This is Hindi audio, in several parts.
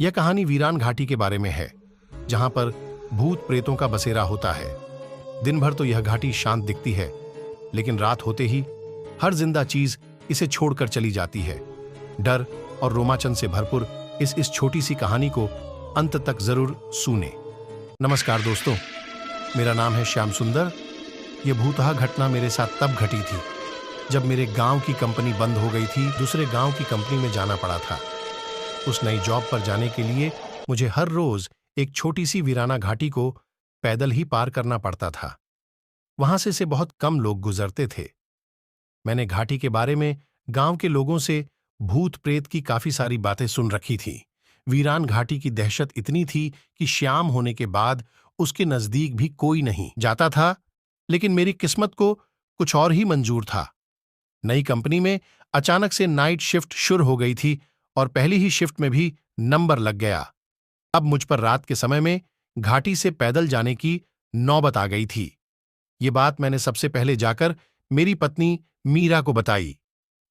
यह कहानी वीरान घाटी के बारे में है, जहां पर भूत प्रेतों का बसेरा होता है। दिन भर तो यह घाटी शांत दिखती है, लेकिन रात होते ही हर जिंदा चीज इसे छोड़कर चली जाती है। डर और रोमांचन से भरपूर इस छोटी सी कहानी को अंत तक जरूर सुने। नमस्कार दोस्तों, मेरा नाम है श्याम सुंदर। यह भूतहा घटना मेरे साथ तब घटी थी जब मेरे गांव की कंपनी बंद हो गई थी। दूसरे गांव की कंपनी में जाना पड़ा था। उस नई जॉब पर जाने के लिए मुझे हर रोज एक छोटी सी वीराना घाटी को पैदल ही पार करना पड़ता था। वहां से बहुत कम लोग गुजरते थे। मैंने घाटी के बारे में गांव के लोगों से भूत प्रेत की काफी सारी बातें सुन रखी थी। वीरान घाटी की दहशत इतनी थी कि शाम होने के बाद उसके नजदीक भी कोई नहीं जाता था। लेकिन मेरी किस्मत को कुछ और ही मंजूर था। नई कंपनी में अचानक से नाइट शिफ्ट शुरू हो गई थी और पहली ही शिफ्ट में भी नंबर लग गया। अब मुझ पर रात के समय में घाटी से पैदल जाने की नौबत आ गई थी। ये बात मैंने सबसे पहले जाकर मेरी पत्नी मीरा को बताई।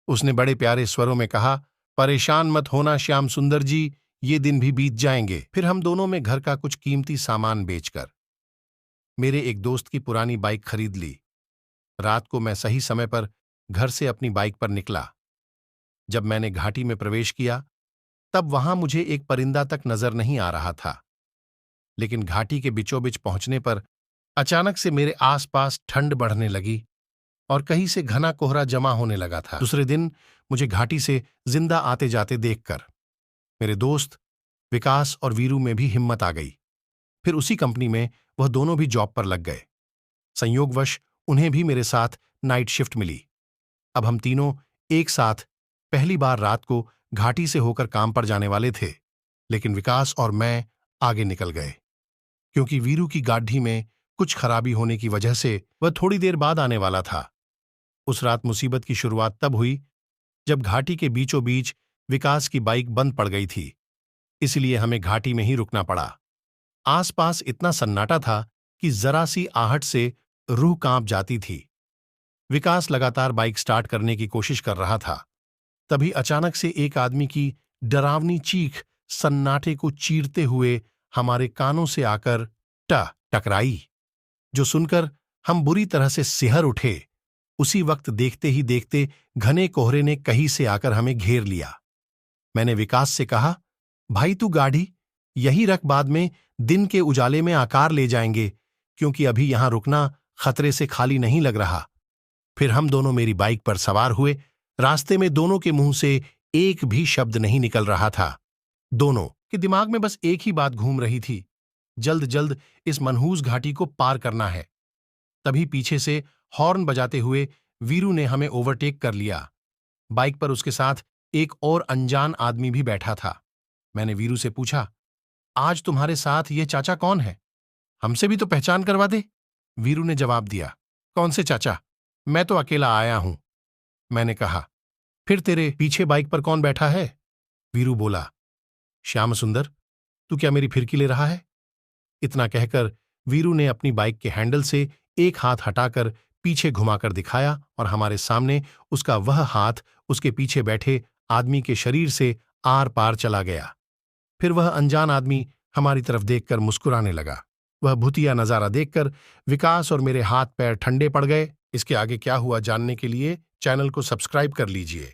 उसने बड़े प्यारे स्वरों में कहा, परेशान मत होना श्याम सुंदर जी, ये दिन भी बीत जाएंगे। फिर हम दोनों में घर का कुछ कीमती सामान बेचकर मेरे एक दोस्त की पुरानी बाइक खरीद ली। रात को मैं सही समय पर घर से अपनी बाइक पर निकला। जब मैंने घाटी में प्रवेश किया तब वहां मुझे एक परिंदा तक नजर नहीं आ रहा था। लेकिन घाटी के बीचों बीच पहुंचने पर अचानक से मेरे आसपास ठंड बढ़ने लगी और कहीं से घना कोहरा जमा होने लगा था। दूसरे दिन मुझे घाटी से जिंदा आते जाते देखकर मेरे दोस्त विकास और वीरू में भी हिम्मत आ गई। फिर उसी कंपनी में वह दोनों भी जॉब पर लग गए। संयोगवश उन्हें भी मेरे साथ नाइट शिफ्ट मिली। अब हम तीनों एक साथ पहली बार रात को घाटी से होकर काम पर जाने वाले थे। लेकिन विकास और मैं आगे निकल गए, क्योंकि वीरू की गाड़ी में कुछ खराबी होने की वजह से वह थोड़ी देर बाद आने वाला था। उस रात मुसीबत की शुरुआत तब हुई जब घाटी के बीचों बीच विकास की बाइक बंद पड़ गई थी। इसलिए हमें घाटी में ही रुकना पड़ा। आसपास इतना सन्नाटा था कि जरा सी आहट से रूह कांप जाती थी। विकास लगातार बाइक स्टार्ट करने की कोशिश कर रहा था। तभी अचानक से एक आदमी की डरावनी चीख सन्नाटे को चीरते हुए हमारे कानों से आकर टकराई, जो सुनकर हम बुरी तरह से सिहर उठे। उसी वक्त देखते ही देखते घने कोहरे ने कहीं से आकर हमें घेर लिया। मैंने विकास से कहा, भाई तू गाड़ी यही रख, बाद में दिन के उजाले में आकार ले जाएंगे, क्योंकि अभी यहां रुकना खतरे से खाली नहीं लग रहा। फिर हम दोनों मेरी बाइक पर सवार हुए। रास्ते में दोनों के मुंह से एक भी शब्द नहीं निकल रहा था। दोनों के दिमाग में बस एक ही बात घूम रही थी, जल्द जल्द इस मनहूस घाटी को पार करना है। तभी पीछे से हॉर्न बजाते हुए वीरू ने हमें ओवरटेक कर लिया। बाइक पर उसके साथ एक और अनजान आदमी भी बैठा था। मैंने वीरू से पूछा, आज तुम्हारे साथ ये चाचा कौन है? हमसे भी तो पहचान करवा दे। वीरू ने जवाब दिया, कौन से चाचा, मैं तो अकेला आया हूं। मैंने कहा, फिर तेरे पीछे बाइक पर कौन बैठा है? वीरू बोला, श्याम सुंदर, तू क्या मेरी फिरकी ले रहा है? इतना कहकर वीरू ने अपनी बाइक के हैंडल से एक हाथ हटाकर पीछे घुमाकर दिखाया और हमारे सामने उसका वह हाथ उसके पीछे बैठे आदमी के शरीर से आर पार चला गया। फिर वह अनजान आदमी हमारी तरफ देखकर मुस्कुराने लगा। वह भूतिया नजारा देखकर विकास और मेरे हाथ पैर ठंडे पड़ गए। इसके आगे क्या हुआ जानने के लिए चैनल को सब्सक्राइब कर लीजिए।